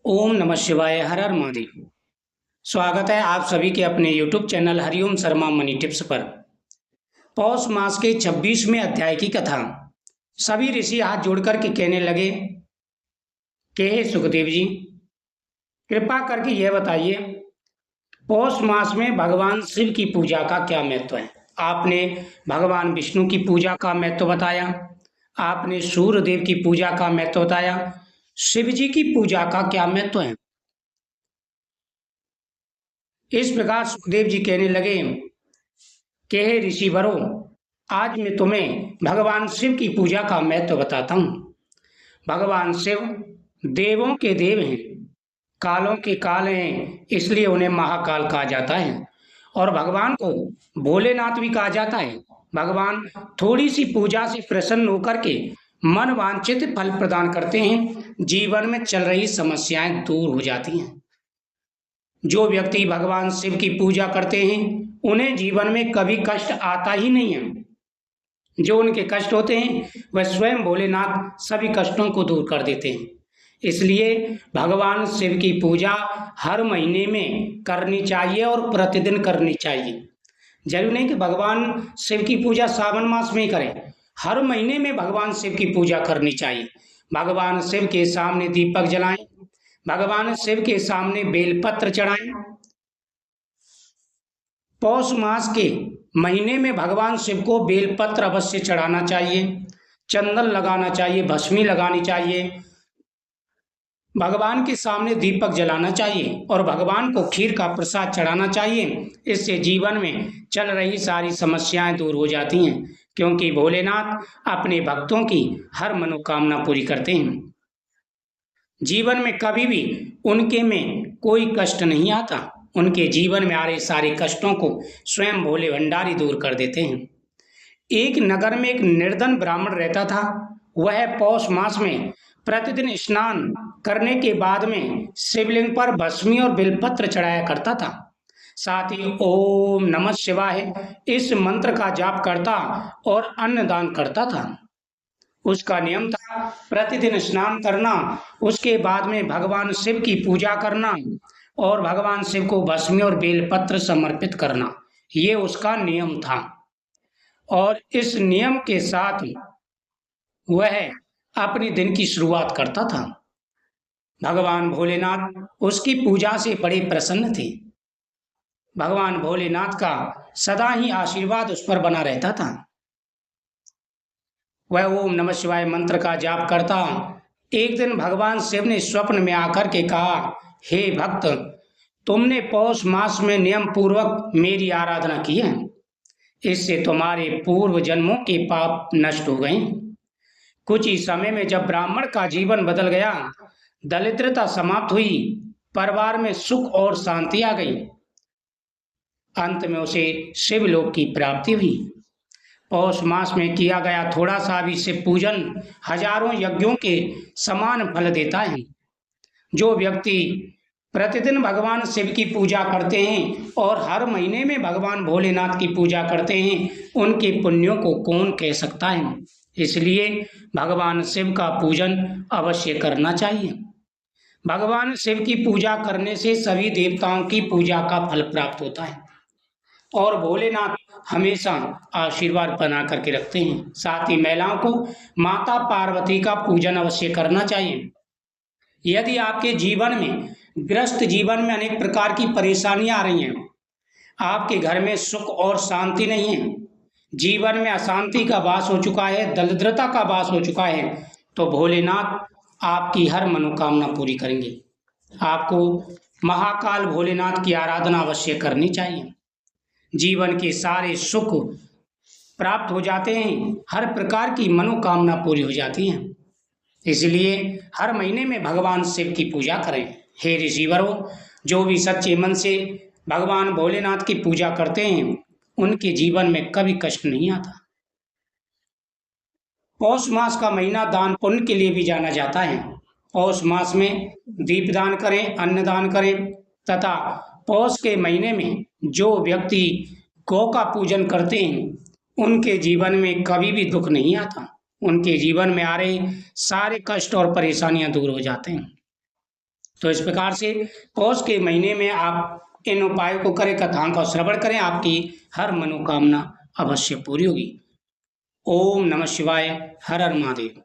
ओम नमः शिवाय। हर हर महादेव। स्वागत है आप सभी के अपने YouTube channel Hariom Sharma money tips पर। पौष मास के 26वें अध्याय की कथा। सभी ऋषि हाथ जोड़कर के कहने लगे कि हे सुखदेव जी, कृपा करके यह बताइए, पौष मास में भगवान शिव की पूजा का क्या महत्व है। आपने भगवान विष्णु की पूजा का महत्व बताया, आपने सूर्यदेव की पूजा का महत्व बताया, शिव जी की पूजा का क्या महत्व है। इस प्रकार सुखदेव जी कहने लगे कि हे ऋषिवरों, आज मैं तुम्हें भगवान शिव की पूजा का महत्व बताता हूँ। भगवान शिव देवों के देव हैं, कालों के काल हैं, इसलिए उन्हें महाकाल कहा जाता है और भगवान को भोलेनाथ भी कहा जाता है। भगवान थोड़ी सी पूजा से प्रसन्न होकर के मन वांछित फल प्रदान करते हैं, जीवन में चल रही समस्याएं दूर हो जाती हैं। जो व्यक्ति भगवान शिव की पूजा करते हैं उन्हें जीवन में कभी कष्ट आता ही नहीं है। जो उनके कष्ट होते हैं वह स्वयं भोलेनाथ सभी कष्टों को दूर कर देते हैं। इसलिए भगवान शिव की पूजा हर महीने में करनी चाहिए और प्रतिदिन करनी चाहिए। जरूरी नहीं कि भगवान शिव की पूजा सावन मास में ही करें, हर महीने में भगवान शिव की पूजा करनी चाहिए। भगवान शिव के सामने दीपक जलाएं, भगवान शिव के सामने बेलपत्र चढ़ाएं। पौष मास के महीने में भगवान शिव को बेलपत्र अवश्य चढ़ाना चाहिए, चंदन लगाना चाहिए, भस्मी लगानी चाहिए, भगवान के सामने दीपक जलाना चाहिए और भगवान को खीर का प्रसाद चढ़ाना चाहिए। इससे जीवन में चल रही सारी समस्याएं दूर हो जाती हैं, क्योंकि भोलेनाथ अपने भक्तों की हर मनोकामना पूरी करते हैं। जीवन में कभी भी उनके में कोई कष्ट नहीं आता। उनके जीवन में आ रहे सारे कष्टों को स्वयं भोले भंडारी दूर कर देते हैं। एक नगर में एक निर्धन ब्राह्मण रहता था। वह पौष मास में प्रतिदिन स्नान करने के बाद में शिवलिंग पर भस्मी और बेलपत्र चढ़ाया करता था। साथ ही ओम नमः शिवाय इस मंत्र का जाप करता और अन्नदान करता था। उसका नियम था प्रतिदिन स्नान करना, उसके बाद में भगवान शिव की पूजा करना और भगवान शिव को भस्मी और बेलपत्र समर्पित करना। ये उसका नियम था और इस नियम के साथ वह अपने दिन की शुरुआत करता था। भगवान भोलेनाथ उसकी पूजा से बड़े प्रसन्न थे। भगवान भोलेनाथ का सदा ही आशीर्वाद उस पर बना रहता था। वह ओम नमः शिवाय मंत्र का जाप करता। एक दिन भगवान शिव ने स्वप्न में आकर के कहा, हे भक्त, तुमने पौष मास में नियम पूर्वक मेरी आराधना की है, इससे तुम्हारे पूर्व जन्मों के पाप नष्ट हो गए। कुछ ही समय में जब ब्राह्मण का जीवन बदल गया, दरिद्रता समाप्त हुई, परिवार में सुख और शांति आ गई। अंत में उसे शिवलोक की प्राप्ति हुई। पौष मास में किया गया थोड़ा सा भी शिव पूजन हजारों यज्ञों के समान फल देता है। जो व्यक्ति प्रतिदिन भगवान शिव की पूजा करते हैं और हर महीने में भगवान भोलेनाथ की पूजा करते हैं, उनके पुण्यों को कौन कह सकता है। इसलिए भगवान शिव का पूजन अवश्य करना चाहिए। भगवान शिव की पूजा करने से सभी देवताओं की पूजा का फल प्राप्त होता है और भोलेनाथ हमेशा आशीर्वाद बना करके रखते हैं। साथ ही महिलाओं को माता पार्वती का पूजन अवश्य करना चाहिए। यदि आपके जीवन में ग्रस्त जीवन में अनेक प्रकार की परेशानियां आ रही हैं, आपके घर में सुख और शांति नहीं है, जीवन में अशांति का वास हो चुका है, दरिद्रता का वास हो चुका है, तो भोलेनाथ आपकी हर मनोकामना पूरी करेंगे। आपको महाकाल भोलेनाथ की आराधना अवश्य करनी चाहिए। जीवन के सारे सुख प्राप्त हो जाते हैं, हर प्रकार की मनोकामना पूरी हो जाती है। इसलिए हर महीने में भगवान शिव की पूजा करें। हे ऋषिवरों, जो भी सच्चे मन से भगवान भोलेनाथ की पूजा करते हैं उनके जीवन में कभी कष्ट नहीं आता। पौष मास का महीना दान पुण्य के लिए भी जाना जाता है। पौष मास में दीपदान करें, अन्नदान करें तथा पौष के महीने में जो व्यक्ति गौ का पूजन करते हैं उनके जीवन में कभी भी दुख नहीं आता। उनके जीवन में आ रहे सारे कष्ट और परेशानियां दूर हो जाते हैं। तो इस प्रकार से पौष के महीने में आप इन उपायों को करें, कथाओं का श्रवण करें, आपकी हर मनोकामना अवश्य पूरी होगी। ओम नमः शिवाय। हर हर महादेव।